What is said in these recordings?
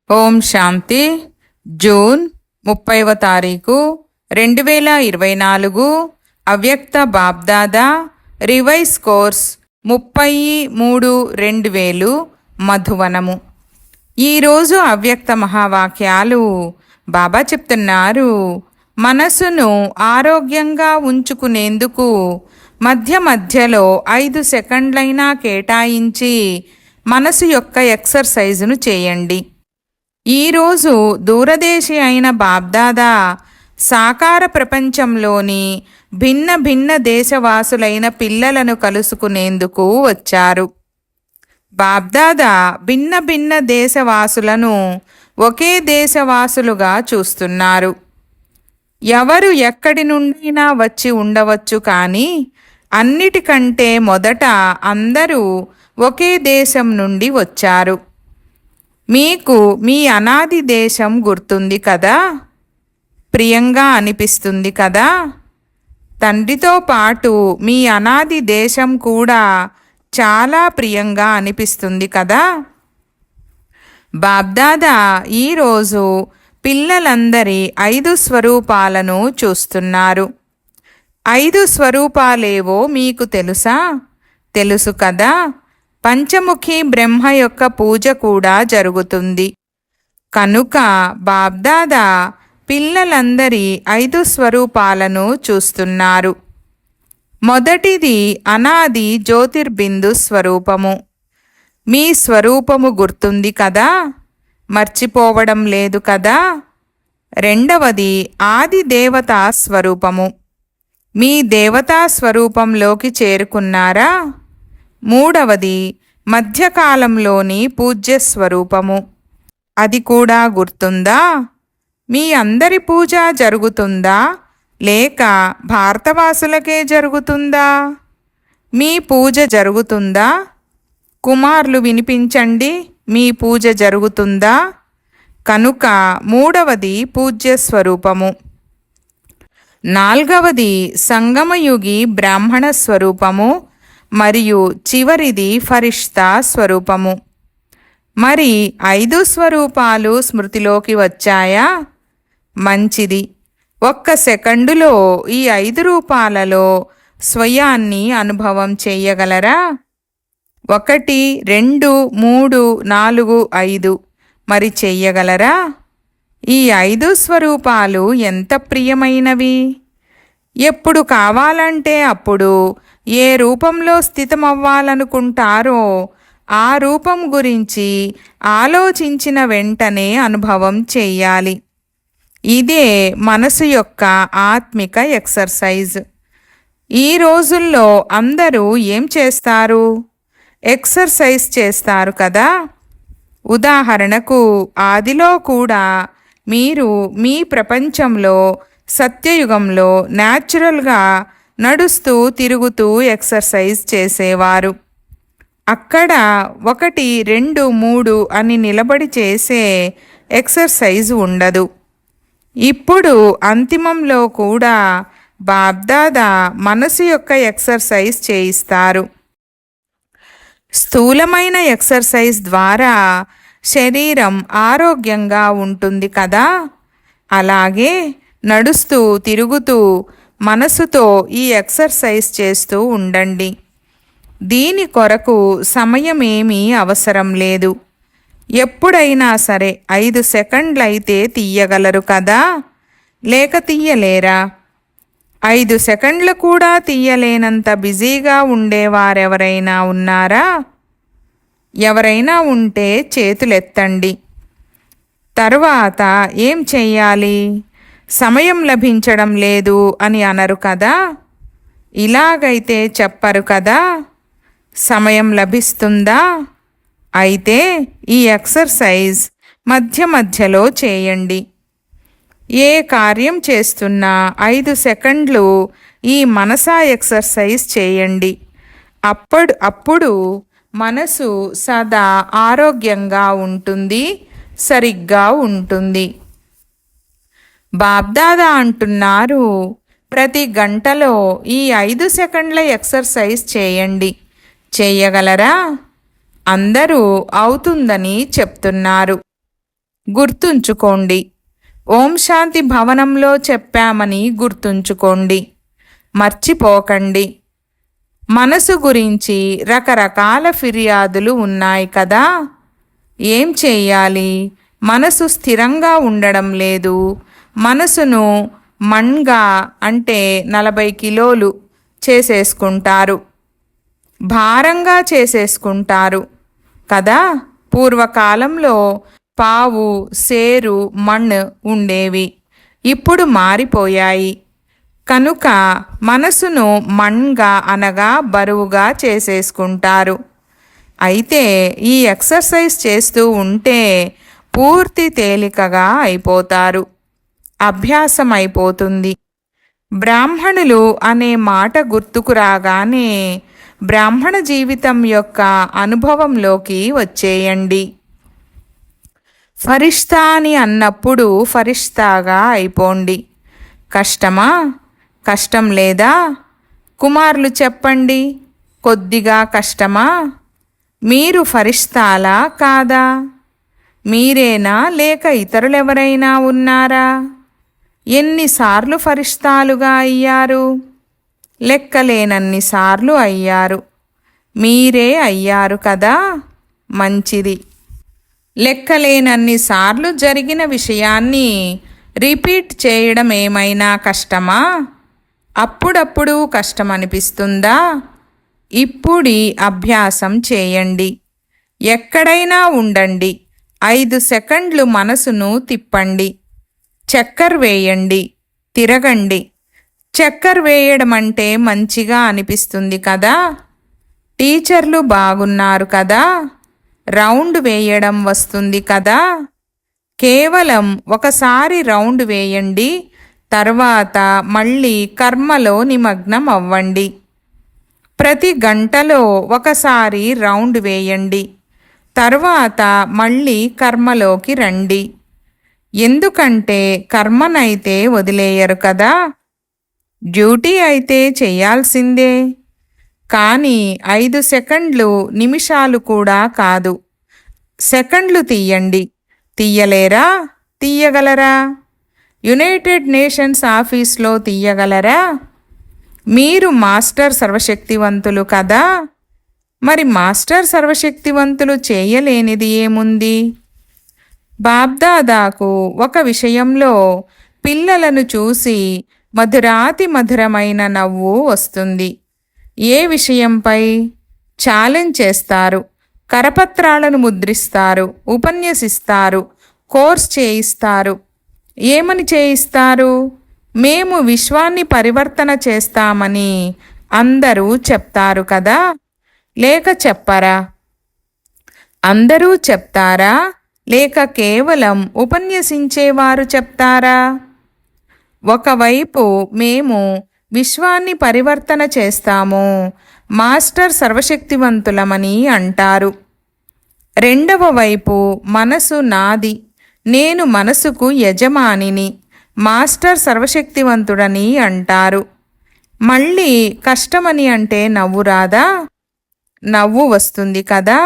ఓం శాంతి. June 30వ తారీఖు 2024. అవ్యక్త BapDada revise course 30/3/2000 మధువనము. ఈరోజు అవ్యక్త మహావాక్యాలు బాబా చెప్తున్నారు. మనసును ఆరోగ్యంగా ఉంచుకునేందుకు మధ్య మధ్యలో 5 సెకండ్లైనా కేటాయించి మనసు యొక్క ఎక్సర్సైజును చేయండి. ఈరోజు దూరదేశి అయిన బాబ్దాదా సాకార ప్రపంచంలోని భిన్న భిన్న దేశవాసులైన పిల్లలను కలుసుకునేందుకు వచ్చారు. బాబ్దాదా భిన్న భిన్న దేశవాసులను ఒకే దేశవాసులుగా చూస్తున్నారు. ఎవరు ఎక్కడి నుండైనా వచ్చి ఉండవచ్చు, కానీ అన్నిటికంటే మొదట అందరూ ఒకే దేశం నుండి వచ్చారు. మీకు మీ అనాది దేశం గుర్తుంది కదా, ప్రియంగా అనిపిస్తుంది కదా. తండ్రితో పాటు మీ అనాది దేశం కూడా చాలా ప్రియంగా అనిపిస్తుంది కదా. బాబ్దాదా ఈరోజు పిల్లలందరి 5 స్వరూపాలను చూస్తున్నారు. 5 స్వరూపాలేవో మీకు తెలుసు కదా. పంచముఖి బ్రహ్మ యొక్క పూజ కూడా జరుగుతుంది. కనుక బాబ్దాదా పిల్లలందరి 5 స్వరూపాలను చూస్తున్నారు. మొదటిది అనాది జ్యోతిర్బిందు స్వరూపము. మీ స్వరూపము గుర్తుంది కదా, మర్చిపోవడం లేదు కదా. రెండవది ఆది దేవతా స్వరూపము. మీ దేవతా స్వరూపంలోకి చేరుకున్నారా. మూడవది మధ్యకాలంలోని పూజ్య స్వరూపము. అది కూడా గుర్తుందా. మీ అందరి పూజ జరుగుతుందా, లేక భారతవాసులకే జరుగుతుందా. మీ పూజ జరుగుతుందా. కుమారులు వినిపించండి, మీ పూజ జరుగుతుందా. కనుక మూడవది పూజ్య స్వరూపము. నాల్గవది సంగమయుగి బ్రాహ్మణ స్వరూపము మరియు చివరిది ఫరిష్తా స్వరూపము. మరి 5 స్వరూపాలు స్మృతిలోకి వచ్చాయా. మంచిది. 1 సెకండులో ఈ 5 రూపాలలో స్వయాన్ని అనుభవం చేయగలరా. 1, 2, 3, 4, 5 మరి చెయ్యగలరా. ఈ 5 స్వరూపాలు ఎంత ప్రియమైనవి. ఎప్పుడు కావాలంటే అప్పుడు ఏ రూపంలో స్థితమవ్వాలనుకుంటారో ఆ రూపం గురించి ఆలోచించిన వెంటనే అనుభవం చెయ్యాలి. ఇదే మనసు యొక్క ఆత్మిక ఎక్సర్సైజ్. ఈ రోజుల్లో అందరూ ఏం చేస్తారు, ఎక్సర్సైజ్ చేస్తారు కదా. ఉదాహరణకు ఆదిలో కూడా మీరు మీ ప్రపంచంలో సత్యయుగంలో న్యాచురల్గా నడుస్తూ తిరుగుతూ ఎక్సర్సైజ్ చేసేవారు. అక్కడ 1, 2, 3 అని నిలబడి చేసే ఎక్సర్సైజ్ ఉండదు. ఇప్పుడు అంతిమంలో కూడా బాబ్దాదా మనసు యొక్క ఎక్సర్సైజ్ చేయిస్తారు. స్థూలమైన ఎక్సర్సైజ్ ద్వారా శరీరం ఆరోగ్యంగా ఉంటుంది కదా. అలాగే నడుస్తూ తిరుగుతూ మనసుతో ఈ ఎక్సర్సైజ్ చేస్తూ ఉండండి. దీని కొరకు సమయమేమీ అవసరం లేదు. ఎప్పుడైనా సరే 5 సెకండ్లయితే తీయగలరు కదా, లేక తీయలేరా. 5 సెకండ్లు కూడా తీయలేనంత బిజీగా ఉండేవారెవరైనా ఉన్నారా. ఎవరైనా ఉంటే చేతులెత్తండి. తర్వాత ఏం చెయ్యాలి, సమయం లభించడం లేదు అని అనరు కదా. ఇలాగైతే చెప్పరు కదా. సమయం లభిస్తుందా. అయితే ఈ ఎక్సర్సైజ్ మధ్య మధ్యలో చేయండి. ఏ కార్యం చేస్తున్నా 5 సెకండ్లు ఈ మనసా ఎక్సర్సైజ్ చేయండి. అప్పుడు మనసు సదా ఆరోగ్యంగా ఉంటుంది, సరిగ్గా ఉంటుంది. బాబ్దాదా అంటున్నారు, ప్రతి గంటలో ఈ 5 సెకండ్ల ఎక్సర్సైజ్ చేయండి. చేయగలరా? అందరూ అవుతుందని చెప్తున్నారు. గుర్తుంచుకోండి. ఓం శాంతి భవనంలో చెప్పామని గుర్తుంచుకోండి. మర్చిపోకండి. మనసు గురించి రకరకాల ఫిర్యాదులు ఉన్నాయి కదా. ఏం చెయ్యాలి? మనసు స్థిరంగా ఉండడం లేదు. మనసును మణ్గా అంటే 40 కిలోలు చేసేసుకుంటారు, భారంగా చేసేసుకుంటారు కదా. పూర్వకాలంలో పావు సేరు మణ్ ఉండేవి, ఇప్పుడు మారిపోయాయి. కనుక మనసును మణ్గా అనగా బరువుగా చేసేసుకుంటారు. అయితే ఈ ఎక్సర్సైజ్ చేస్తూ ఉంటే పూర్తి తేలికగా అయిపోతారు, అభ్యాసం అయిపోతుంది. బ్రాహ్మణులు అనే మాట గుర్తుకు రాగానే బ్రాహ్మణ జీవితం యొక్క అనుభవంలోకి వచ్చేయండి. ఫరిష్తా అని అన్నప్పుడు ఫరిష్తాగా అయిపోండి. కష్టమా? కష్టం లేదా? కుమారులు చెప్పండి, కొద్దిగా కష్టమా? మీరు ఫరిష్తాలా కాదా? మీరేనా లేక ఇతరులెవరైనా ఉన్నారా? ఎన్నిసార్లు ఫరిష్తాలుగా అయ్యారు? లెక్కలేనన్నిసార్లు అయ్యారు. మీరే అయ్యారు కదా. మంచిది. లెక్కలేనన్నిసార్లు జరిగిన విషయాన్ని రిపీట్ చేయడం ఏమైనా కష్టమా? అప్పుడప్పుడు కష్టం అనిపిస్తుందా? ఇప్పుడి అభ్యాసం చేయండి. ఎక్కడైనా ఉండండి. 5 సెకండ్లు మనసును తిప్పండి. చక్కర్ వేయండి, తిరగండి. చక్కర్ వేయడం అంటే మంచిగా అనిపిస్తుంది కదా. టీచర్లు బాగున్నారు కదా. రౌండ్ వేయడం వస్తుంది కదా. కేవలం ఒకసారి రౌండ్ వేయండి, తర్వాత మళ్ళీ కర్మలో నిమగ్నం అవ్వండి. ప్రతి గంటలో ఒకసారి రౌండ్ వేయండి, తర్వాత మళ్ళీ కర్మలోకి రండి. ఎందుకంటే కర్మనైతే వదిలేయరు కదా. డ్యూటీ అయితే చేయాల్సిందే. కానీ 5 సెకండ్లు నిమిషాలు కూడా కాదు, సెకండ్లు తీయండి. తీయలేరా? తీయగలరా? యునైటెడ్ నేషన్స్ ఆఫీస్లో తీయగలరా? మీరు మాస్టర్ సర్వశక్తివంతులు కదా. మరి మాస్టర్ సర్వశక్తివంతులు చేయలేనిది ఏముంది? బాబ్దాదాకు ఒక విషయంలో పిల్లలను చూసి మధురాతి మధురమైన నవ్వు వస్తుంది. ఏ విషయంపై? ఛాలెంజ్ చేస్తారు, కరపత్రాలను ముద్రిస్తారు, ఉపన్యసిస్తారు, కోర్స్ చేయిస్తారు. ఏమని చేయిస్తారు? మేము విశ్వాన్ని పరివర్తన చేస్తామని అందరూ చెప్తారు కదా, లేక చెప్పరా? అందరూ చెప్తారా, లేక కేవలం ఉపన్యసించేవారు చెప్తారా? ఒకవైపు మేము విశ్వాన్ని పరివర్తన చేస్తాము, మాస్టర్ సర్వశక్తివంతులమని అంటారు. రెండవ వైపు మనసు నాది, నేను మనసుకు యజమానిని, మాస్టర్ సర్వశక్తివంతుడని అంటారు. మళ్ళీ కష్టమని అంటే నవ్వు రాదా? నవ్వు వస్తుంది కదా.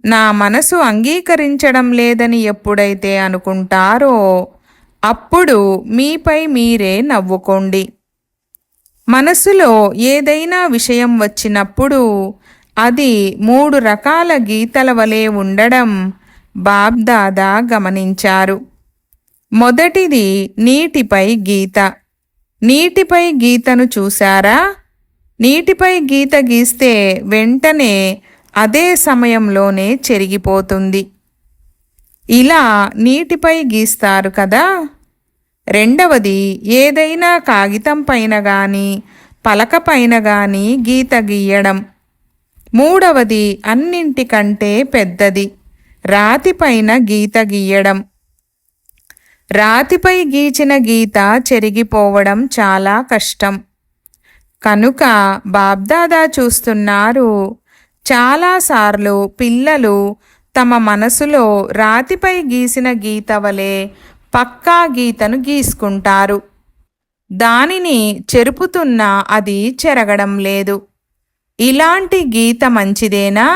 నా మనసు అంగీకరించడం లేదని ఎప్పుడైతే అనుకుంటారో అప్పుడు మీపై మీరే నవ్వుకోండి. మనసులో ఏదైనా విషయం వచ్చినప్పుడు అది 3 రకాల గీతల వలె ఉండడం బాబ్దాదా గమనించారు. మొదటిది నీటిపై గీత. నీటిపై గీతను చూశారా? నీటిపై గీత గీస్తే వెంటనే అదే సమయంలోనే చెరిగిపోతుంది. ఇలా నీటిపై గీస్తారు కదా. రెండవది ఏదైనా కాగితం పైన గాని పలక పైన గాని గీత గీయడం. మూడవది అన్నింటికంటే పెద్దది, రాతిపైన గీత గీయడం. రాతిపై గీచిన గీత చెరిగిపోవడం చాలా కష్టం. కనుక బాబ్దాదా చూస్తున్నారు, చాలాసార్లు పిల్లలు తమ మనసులో రాతిపై గీసిన గీత వలె పక్కా గీతను గీసుకుంటారు. దానిని చెరుపుతున్నా అది చెరగడం లేదు. ఇలాంటి గీత మంచిదేనా?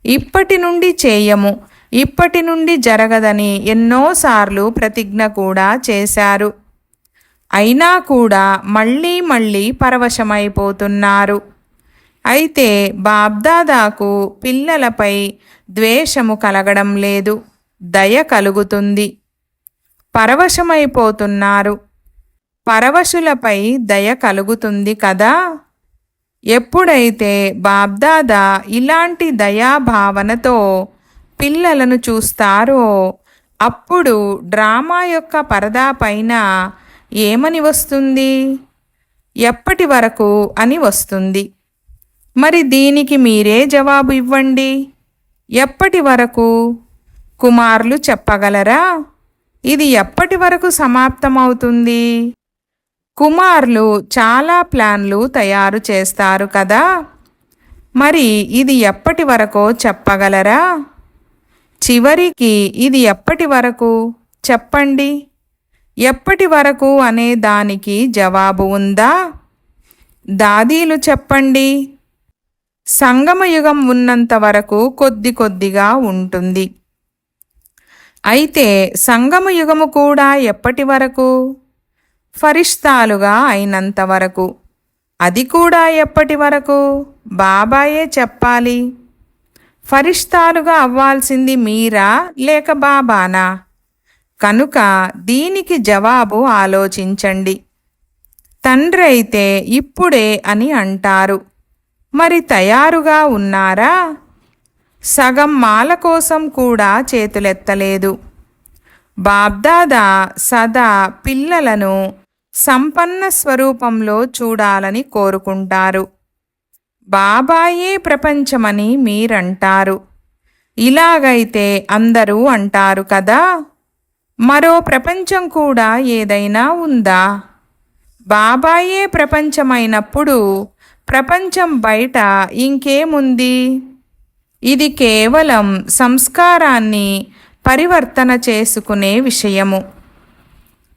ఇప్పటి నుండి చేయము, ఇప్పటి నుండి జరగదని ఎన్నోసార్లు ప్రతిజ్ఞ కూడా చేశారు. అయినా కూడా మళ్ళీ మళ్ళీ పరవశమైపోతున్నారు. అయితే బాబ్దాదాకు పిల్లలపై ద్వేషము కలగడం లేదు, దయ కలుగుతుంది. పరవశమైపోతున్నారు. పరవశులపై దయ కలుగుతుంది కదా. ఎప్పుడైతే బాబ్దాదా ఇలాంటి దయాభావనతో పిల్లలను చూస్తారో అప్పుడు డ్రామా యొక్క పరదా పైన ఏమని వస్తుంది? ఎప్పటి వరకు అని వస్తుంది. మరి దీనికి మీరే జవాబు ఇవ్వండి. ఎప్పటి వరకు? కుమారులు చెప్పగలరా? ఇది ఎప్పటి వరకు సమాప్తమవుతుంది? కుమారులు చాలా ప్లాన్లు తయారు చేస్తారు కదా. మరి ఇది ఎప్పటి వరకో చెప్పగలరా? చివరికి ఇది ఎప్పటి వరకు చెప్పండి. ఎప్పటి వరకు అనే దానికి జవాబు ఉందా? దాదీలు చెప్పండి. సంగమయుగం ఉన్నంత వరకు కొద్ది కొద్దిగా ఉంటుంది. అయితే సంగమయుగము కూడా ఎప్పటి వరకు? ఫరిష్తాలుగా అయినంత వరకు. అది కూడా ఎప్పటి వరకు? బాబాయే చెప్పాలి. ఫరిష్తాలుగా అవ్వాల్సింది మీరా లేక బాబానా? కనుక దీనికి జవాబు ఆలోచించండి. తండ్రి అయితే ఇప్పుడే అని అంటారు. మరి తయారుగా ఉన్నారా? సగం మాల కోసం కూడా చేతులెత్తలేదు. బాబ్దాదా సదా పిల్లలను సంపన్న స్వరూపంలో చూడాలని కోరుకుంటారు. బాబాయే ప్రపంచమని మీరంటారు. ఇలాగైతే అందరూ అంటారు కదా. మరో ప్రపంచం కూడా ఏదైనా ఉందా? బాబాయే ప్రపంచమైనప్పుడు ప్రపంచం బయట ఇంకేముంది? ఇది కేవలం సంస్కారాన్ని పరివర్తన చేసుకునే విషయము.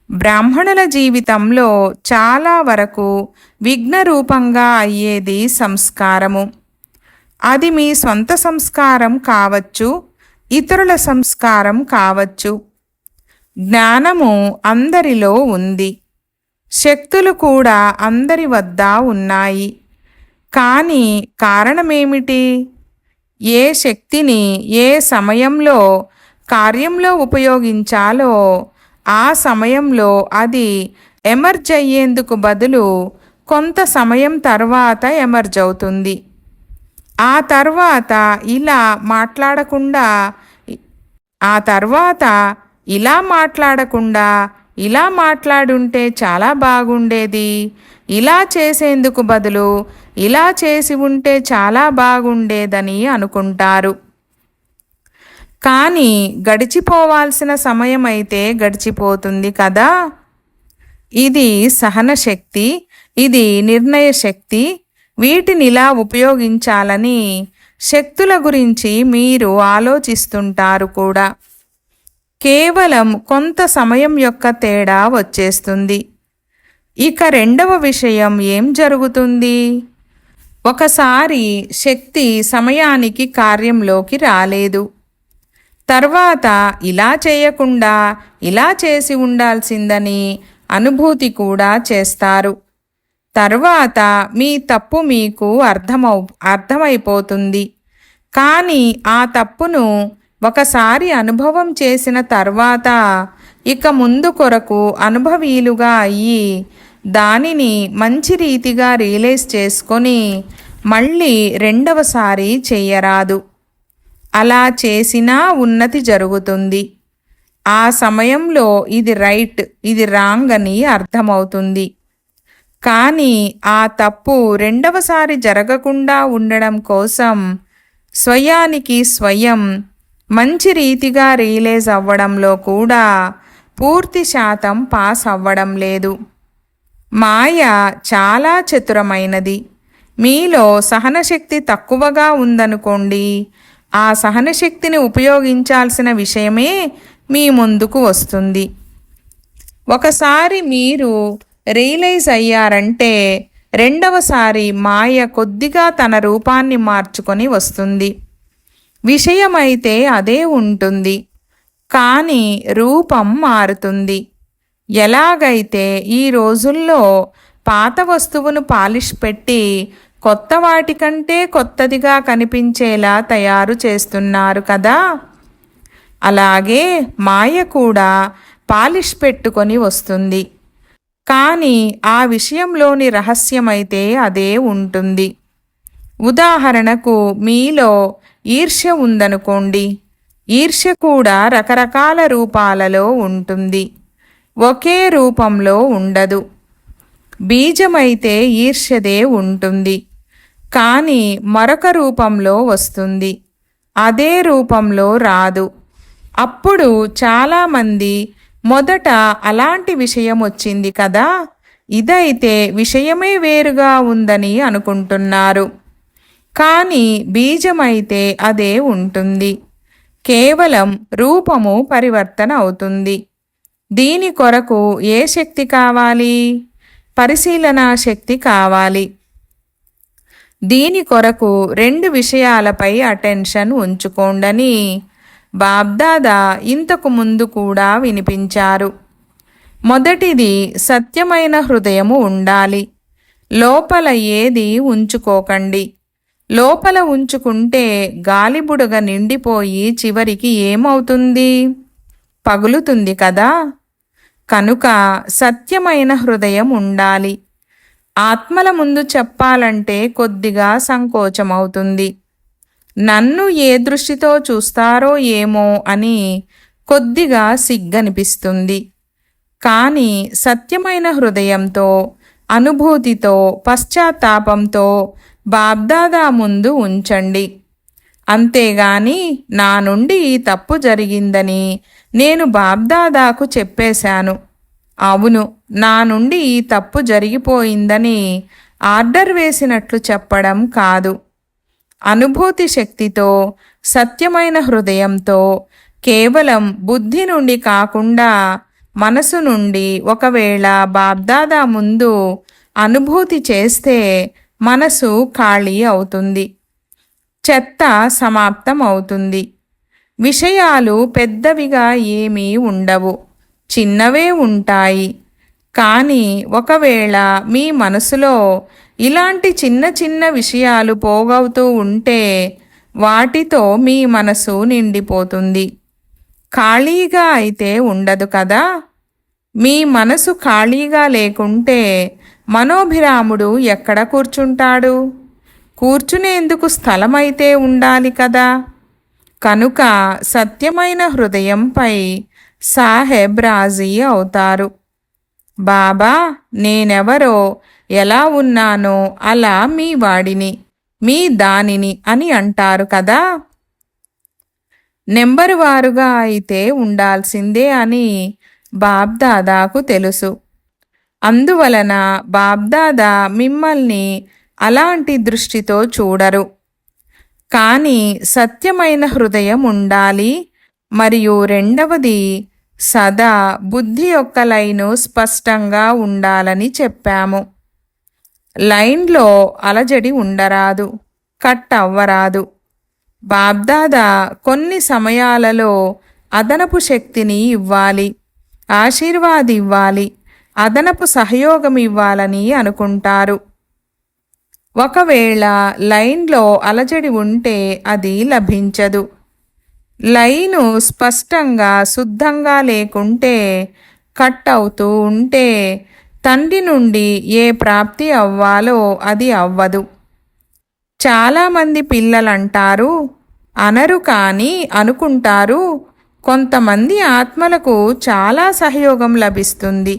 బ్రాహ్మణుల జీవితంలో చాలా వరకు విఘ్నరూపంగా అయ్యేది సంస్కారము. అది మీ సొంత సంస్కారం కావచ్చు, ఇతరుల సంస్కారం కావచ్చు. జ్ఞానము అందరిలో ఉంది, శక్తులు కూడా అందరి వద్ద ఉన్నాయి. కానీ కారణమేమిటి? ఏ శక్తిని ఏ సమయంలో కార్యంలో ఉపయోగించాలో ఆ సమయంలో అది ఎమర్జ్ అయ్యేందుకు బదులు కొంత సమయం తర్వాత ఎమర్జ్ అవుతుంది. ఆ తర్వాత ఇలా మాట్లాడకుండా ఇలా మాట్లాడుంటే చాలా బాగుండేది, ఇలా చేసేందుకు బదులు ఇలా చేసి ఉంటే చాలా బాగుండేదని అనుకుంటారు. కానీ గడిచిపోవాల్సిన సమయం అయితే గడిచిపోతుంది కదా. ఇది సహన శక్తి, ఇది నిర్ణయ శక్తి. వీటినిలా ఉపయోగించాలని శక్తుల గురించి మీరు ఆలోచిస్తుంటారు కూడా. కేవలం కొంత సమయం యొక్క తేడా వచ్చేస్తుంది. ఇక రెండవ విషయం ఏం జరుగుతుంది? ఒకసారి శక్తి సమయానికి కార్యంలోకి రాలేదు. తర్వాత ఇలా చేయకుండా ఇలా చేసి ఉండాల్సిందని అనుభూతి కూడా చేస్తారు. తర్వాత మీ తప్పు మీకు అర్థమైపోతుంది. కానీ ఆ తప్పును ఒకసారి అనుభవం చేసిన తర్వాత ఇక ముందు కొరకు అనుభవీలుగా అయ్యి దానిని మంచి రీతిగా రియలైజ్ చేసుకొని మళ్ళీ రెండవసారి చెయ్యరాదు. అలా చేసినా ఉన్నతి జరుగుతుంది. ఆ సమయంలో ఇది రైట్, ఇది రాంగ్ అని అర్థమవుతుంది. కానీ ఆ తప్పు రెండవసారి జరగకుండా ఉండడం కోసం స్వయానికి స్వయం మంచి రీతిగా రియలైజ్ అవ్వడంలో కూడా పూర్తి శాతం పాస్ అవ్వడం లేదు. మాయ చాలా చతురమైనది. మీలో సహనశక్తి తక్కువగా ఉందనుకోండి, ఆ సహనశక్తిని ఉపయోగించాల్సిన విషయమే మీ ముందుకు వస్తుంది. ఒకసారి మీరు రియలైజ్ అయ్యారంటే రెండవసారి మాయ కొద్దిగా తన రూపాన్ని మార్చుకొని వస్తుంది. విషయమైతే అదే ఉంటుంది, కానీ రూపం మారుతుంది. ఎలాగైతే ఈ రోజుల్లో పాత వస్తువును పాలిష్ పెట్టి కొత్త వాటికంటే కొత్తదిగా కనిపించేలా తయారు చేస్తున్నారు కదా, అలాగే మాయ కూడా పాలిష్ పెట్టుకొని వస్తుంది, కానీ ఆ విషయంలోని రహస్యమైతే అదే ఉంటుంది. ఉదాహరణకు మీలో ఈర్ష్య ఉందనుకోండి. ఈర్ష్య కూడా రకరకాల రూపాలలో ఉంటుంది, ఒకే రూపంలో ఉండదు. బీజమైతే ఈర్ష్యదే ఉంటుంది, కానీ మరొక రూపంలో వస్తుంది, అదే రూపంలో రాదు. అప్పుడు చాలామంది మొదట అలాంటి విషయం వచ్చింది కదా, ఇదైతే విషయమే వేరుగా ఉందని అనుకుంటున్నారు. కానీ బీజమైతే అదే ఉంటుంది, కేవలం రూపము పరివర్తన అవుతుంది. దీని కొరకు ఏ శక్తి కావాలి? పరిశీలనా శక్తి కావాలి. దీని కొరకు 2 విషయాలపై అటెన్షన్ ఉంచుకోండని బాబ్దాదా ఇంతకు ముందు కూడా వినిపించారు. మొదటిది, సత్యమైన హృదయము ఉండాలి. లోపల ఏది ఉంచుకోకండి. లోపల ఉంచుకుంటే గాలిబుడగ నిండిపోయి చివరికి ఏమవుతుంది? పగులుతుంది కదా. కనుక సత్యమైన హృదయం ఉండాలి. ఆత్మల ముందు చెప్పాలంటే కొద్దిగా సంకోచమవుతుంది. నన్ను ఏ దృష్టితో చూస్తారో ఏమో అని కొద్దిగా సిగ్గనిపిస్తుంది. కానీ సత్యమైన హృదయంతో, అనుభూతితో, పశ్చాత్తాపంతో బాబ్దాదా ముందు ఉంచండి. అంతేగాని నా నుండి ఈ తప్పు జరిగిందని నేను బాబ్దాదాకు చెప్పేశాను, అవును నా నుండి ఈ తప్పు జరిగిపోయిందని ఆర్డర్ వేసినట్లు చెప్పడం కాదు. అనుభూతి శక్తితో, సత్యమైన హృదయంతో, కేవలం బుద్ధి నుండి కాకుండా మనసు నుండి ఒకవేళ బాబ్దాదా ముందు అనుభూతి చేస్తే మనసు ఖాళీ అవుతుంది, చెత్త సమాప్తం అవుతుంది. విషయాలు పెద్దవిగా ఏమీ ఉండవు, చిన్నవే ఉంటాయి. కానీ ఒకవేళ మీ మనసులో ఇలాంటి చిన్న చిన్న విషయాలు పోగవుతూ ఉంటే వాటితో మీ మనసు నిండిపోతుంది. ఖాళీగా అయితే ఉండదు కదా. మీ మనసు ఖాళీగా లేకుంటే మనోభిరాముడు ఎక్కడ కూర్చుంటాడు? కూర్చునేందుకు స్థలమైతే ఉండాలి కదా. కనుక సత్యమైన హృదయంపై సాహెబ్ రాజీ అవుతారు. బాబా నేనెవరో, ఎలా ఉన్నానో అలా మీ వాడిని, మీ దానిని అని అంటారు కదా. నెంబరు వారుగా అయితే ఉండాల్సిందే అని బాబ్దాదాకు తెలుసు. అందువలన బాబ్దాదా మిమ్మల్ని అలాంటి దృష్టితో చూడరు. కానీ సత్యమైన హృదయం ఉండాలి. మరియు రెండవది, సదా బుద్ధి యొక్క లైను స్పష్టంగా ఉండాలని చెప్పాము. లైన్లో అలజడి ఉండరాదు, కట్ అవ్వరాదు. బాబ్దాదా కొన్ని సమయాలలో అదనపు శక్తిని ఇవ్వాలి, ఆశీర్వాదివ్వాలి, అదనపు సహయోగం ఇవ్వాలని అనుకుంటారు. ఒకవేళ లైన్లో అలజడి ఉంటే అది లభించదు. లైను స్పష్టంగా శుద్ధంగా లేకుంటే, కట్ అవుతూ ఉంటే తండ్రి నుండి ఏ ప్రాప్తి అవ్వాలో అది అవ్వదు. చాలామంది పిల్లలంటారు, అనరు కానీ అనుకుంటారు, కొంతమంది ఆత్మలకు చాలా సహయోగం లభిస్తుంది,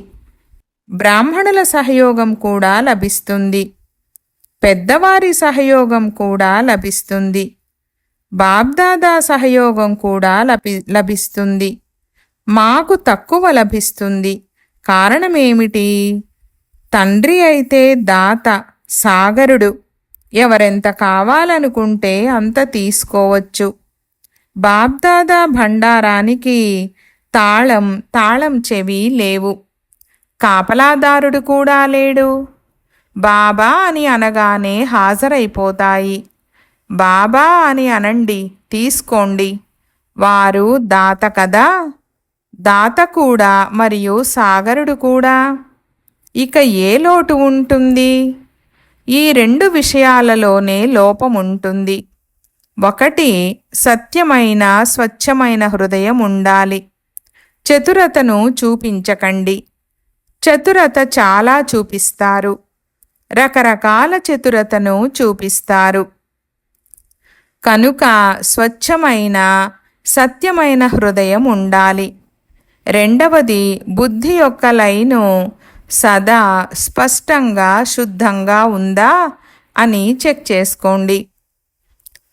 బ్రాహ్మణుల సహయోగం కూడా లభిస్తుంది, పెద్దవారి సహయోగం కూడా లభిస్తుంది, బాబ్దాదా సహయోగం కూడా లభిస్తుంది. మాకు తక్కువ లభిస్తుంది. కారణమేమిటి? తండ్రి అయితే దాత, సాగరుడు. ఎవరెంత కావాలనుకుంటే అంత తీసుకోవచ్చు. బాబ్దాదా భండారానికి తాళం చెవి లేవు, కాపలాదారుడు కూడా లేడు. బాబా అని అనగానే హాజరైపోతాయి. బాబా అని అనండి, తీసుకోండి. వారు దాత కదా, దాత కూడా మరియు సాగరుడు కూడా. ఇక ఏ లోటు ఉంటుంది? ఈ రెండు విషయాలలోనే లోపం ఉంటుంది. ఒకటి, సత్యమైన స్వచ్ఛమైన హృదయం ఉండాలి. చతురతను చూపించకండి. చతురత చాలా చూపిస్తారు, రకరకాల చతురతను చూపిస్తారు. కనుక స్వచ్ఛమైన సత్యమైన హృదయం ఉండాలి. రెండవది, బుద్ధి యొక్క లైను సదా స్పష్టంగా శుద్ధంగా ఉందా అని చెక్ చేసుకోండి.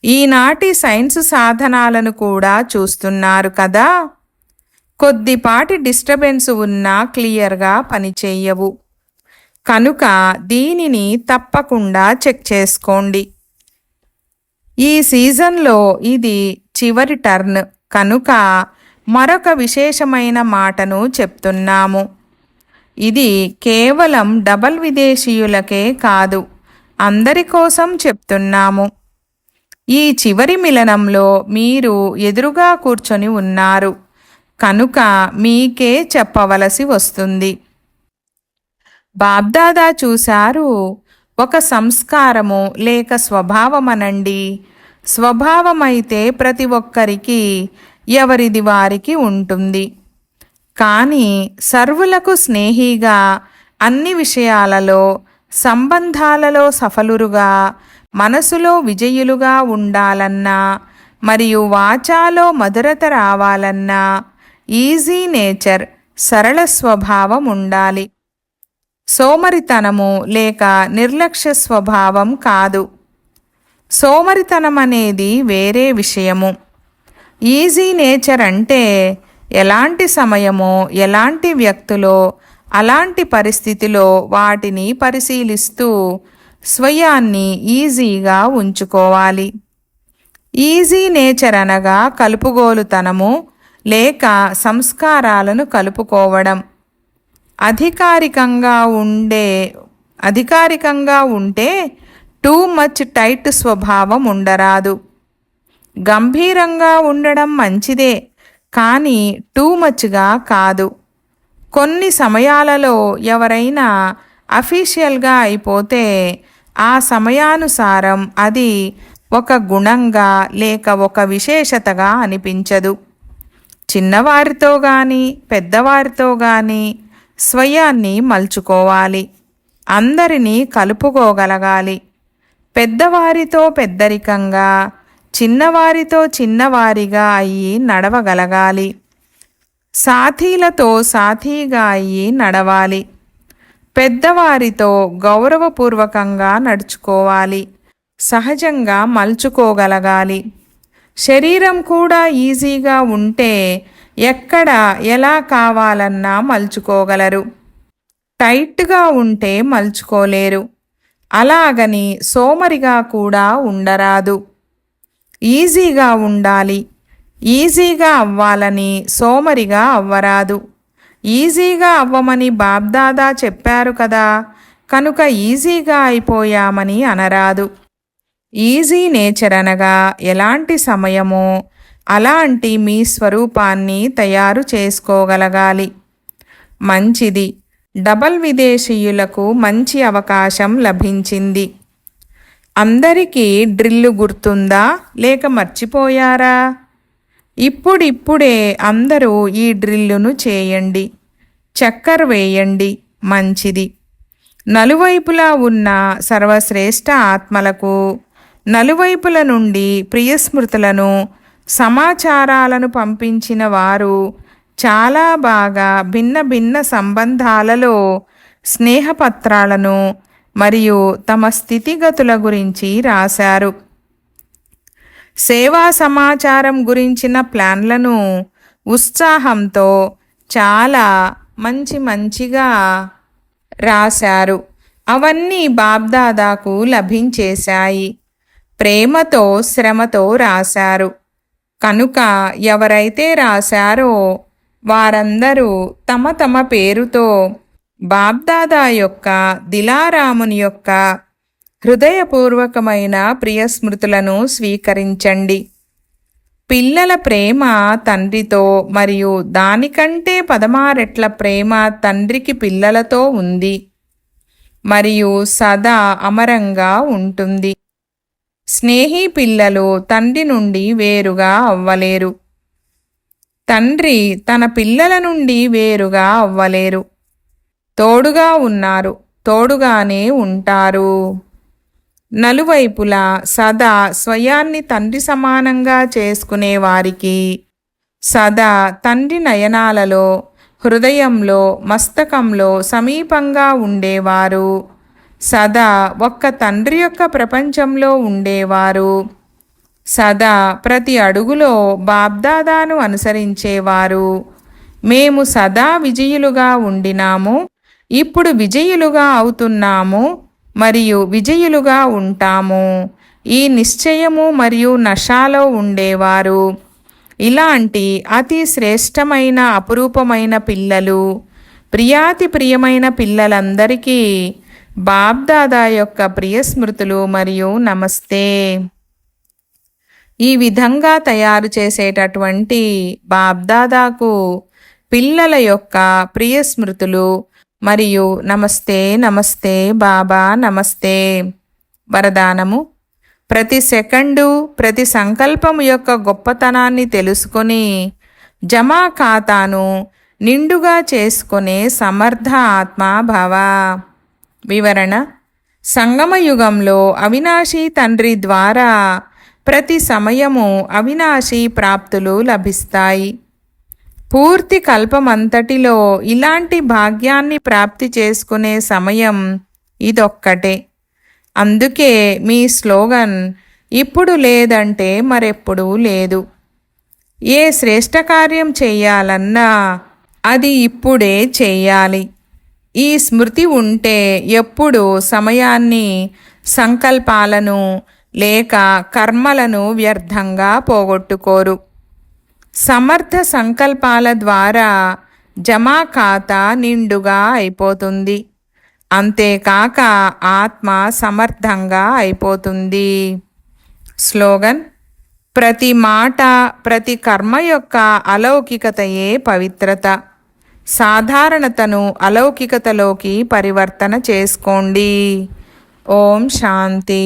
ఈనాటి సైన్స్ సాధనాలను కూడా చూస్తున్నారు కదా, కొద్దిపాటి డిస్టర్బెన్స్ ఉన్నా క్లియర్గా పనిచేయవు. కనుక దీనిని తప్పకుండా చెక్ చేసుకోండి. ఈ సీజన్లో ఇది చివరి టర్న్ కనుక మరొక విశేషమైన మాటను చెప్తున్నాము. ఇది కేవలం డబల్ విదేశీయులకే కాదు, అందరి కోసం చెప్తున్నాము. ఈ చివరి మిలనంలో మీరు ఎదురుగా కూర్చొని ఉన్నారు కనుక మీకే చెప్పవలసి వస్తుంది. బాబ్దాదా చూశారు, ఒక సంస్కారము లేక స్వభావమనండి. స్వభావమైతే ప్రతి ఒక్కరికి ఎవరిది వారికి ఉంటుంది. కానీ సర్వులకు స్నేహిగా, అన్ని విషయాలలో సంబంధాలలో సఫలురుగా, మనసులో విజయులుగా ఉండాలన్నా మరియు వాచాలో మధురత రావాలన్నా ఈజీ నేచర్, సరళ స్వభావం ఉండాలి. సోమరితనము లేక నిర్లక్ష్య స్వభావం కాదు. సోమరితనం అనేది వేరే విషయము. ఈజీ నేచర్ అంటే ఎలాంటి సమయమో, ఎలాంటి వ్యక్తులో, అలాంటి పరిస్థితిలో వాటిని పరిశీలిస్తూ స్వయాన్ని ఈజీగా ఉంచుకోవాలి. ఈజీ నేచర్ అనగా కలుపుగోలుతనము లేక సంస్కారాలను కలుపుకోవడం. అధికారికంగా ఉంటే టూ మచ్ టైట్ స్వభావం ఉండరాదు. గంభీరంగా ఉండడం మంచిదే, కానీ టూ మచ్గా కాదు. కొన్ని సమయాలలో ఎవరైనా అఫీషియల్గా అయిపోతే ఆ సమయానుసారం అది ఒక గుణంగా లేక ఒక విశేషతగా అనిపించదు. చిన్నవారితో కానీ పెద్దవారితో కానీ స్వయాన్ని మలుచుకోవాలి. అందరినీ కలుపుకోగలగాలి. పెద్దవారితో పెద్దరికంగా, చిన్నవారితో చిన్నవారిగా అయ్యి నడవగలగాలి. సాథీలతో సాథీగా అయ్యి నడవాలి. పెద్దవారితో గౌరవపూర్వకంగా నడుచుకోవాలి. సహజంగా మలుచుకోగలగాలి. శరీరం కూడా ఈజీగా ఉంటే ఎక్కడ ఎలా కావాలన్నా మలుచుకోగలరు. టైట్గా ఉంటే మలుచుకోలేరు. అలాగని సోమరిగా కూడా ఉండరాదు. ఈజీగా ఉండాలి. ఈజీగా అవ్వాలని సోమరిగా అవ్వరాదు. ఈజీగా అవ్వమని బాబ్దాదా చెప్పారు కదా, కనుక ఈజీగా అయిపోయామని అనరాదు. ఈజీ నేచర్ అనగా ఎలాంటి సమయమో అలాంటి మీ స్వరూపాన్ని తయారు చేసుకోగలగాలి. మంచిది. డబల్ విదేశీయులకు మంచి అవకాశం లభించింది. అందరికీ డ్రిల్లు గుర్తుందా లేక మర్చిపోయారా? ఇప్పుడిప్పుడే అందరూ ఈ డ్రిల్లును చేయండి. చక్కర్ వేయండి. మంచిది. నలువైపులా ఉన్న సర్వశ్రేష్ఠ ఆత్మలకు నలువైపుల నుండి ప్రియస్మృతులను, సమాచారాలను పంపించిన వారు చాలా బాగా భిన్న భిన్న సంబంధాలలో స్నేహపత్రాలను మరియు తమ స్థితిగతుల గురించి రాశారు. సేవా సమాచారం గురించిన ప్లాన్లను ఉత్సాహంతో చాలా మంచిగా రాశారు. అవన్నీ బాబ్దాదాకు లభించేశాయి. ప్రేమతో శ్రమతో రాశారు. కనుక ఎవరైతే రాశారో వారందరూ తమ తమ పేరుతో బాబ్దాదా యొక్క, దిలారాముని యొక్క హృదయపూర్వకమైన ప్రియ స్మృతులను స్వీకరించండి. పిల్లల ప్రేమ తండ్రితో మరియు దానికంటే 16 రెట్ల ప్రేమ తండ్రికి పిల్లలతో ఉంది మరియు సదా అమరంగా ఉంటుంది. స్నేహి పిల్లలు తండ్రి నుండి వేరుగా అవ్వలేరు. తండ్రి తన పిల్లల నుండి వేరుగా అవ్వలేరు. తోడుగా ఉన్నారు, తోడుగానే ఉంటారు. నలువైపులా సదా స్వయాన్ని తండ్రి సమానంగా చేసుకునే వారికి సదా తండ్రి నయనాలలో, హృదయంలో, మస్తకంలో సమీపంగా ఉండేవారు, సదా ఒక్క తండ్రి యొక్క ప్రపంచంలో ఉండేవారు, సదా ప్రతి అడుగులో బాబ్దాదాను అనుసరించేవారు. మేము సదా విజయులుగా ఉండినాము, ఇప్పుడు విజయులుగా అవుతున్నాము మరియు విజయులుగా ఉంటాము. ఈ నిశ్చయము మరియు నషాలో ఉండేవారు. ఇలాంటి అతి శ్రేష్టమైన అపురూపమైన పిల్లలు, ప్రియాతి ప్రియమైన పిల్లలందరికీ బాబ్దాదా యొక్క ప్రియ స్మృతులు మరియు నమస్తే. ఈ విధంగా తయారు చేసేటటువంటి బాబ్దాదాకు పిల్లల యొక్క ప్రియ స్మృతులు మరియు నమస్తే నమస్తే బాబా నమస్తే. వరదానము: ప్రతి సెకండు ప్రతి సంకల్పము యొక్క గొప్పతనాన్ని తెలుసుకొని జమా ఖాతాను నిండుగా చేసుకునే సమర్థ ఆత్మాభవ. వివరణ: సంగమయుగంలో అవినాశీ తండ్రి ద్వారా ప్రతి సమయము అవినాశీ ప్రాప్తులు లభిస్తాయి. పూర్తి కల్పమంతటిలో ఇలాంటి భాగ్యాన్ని ప్రాప్తి చేసుకునే సమయం ఇదొక్కటే. అందుకే మీ స్లోగన్ ఇప్పుడు లేదంటే మరెప్పుడూ లేదు. ఏ శ్రేష్ట కార్యం చేయాలన్నా అది ఇప్పుడే చేయాలి. ఈ స్మృతి ఉంటే ఎప్పుడు సమయాన్ని, సంకల్పాలను లేక కర్మలను వ్యర్థంగా పోగొట్టుకోరు. సమర్థ సంకల్పాల ద్వారా జమా ఖాతా నిండుగా అయిపోతుంది. అంతేకాక ఆత్మ సమర్థంగా అయిపోతుంది. స్లోగన్: ప్రతి మాట, ప్రతి కర్మ యొక్క అలౌకికతయే పవిత్రత. సాధారణతను అలౌకికతలోకి పరివర్తన చేసుకోండి. ఓం శాంతి.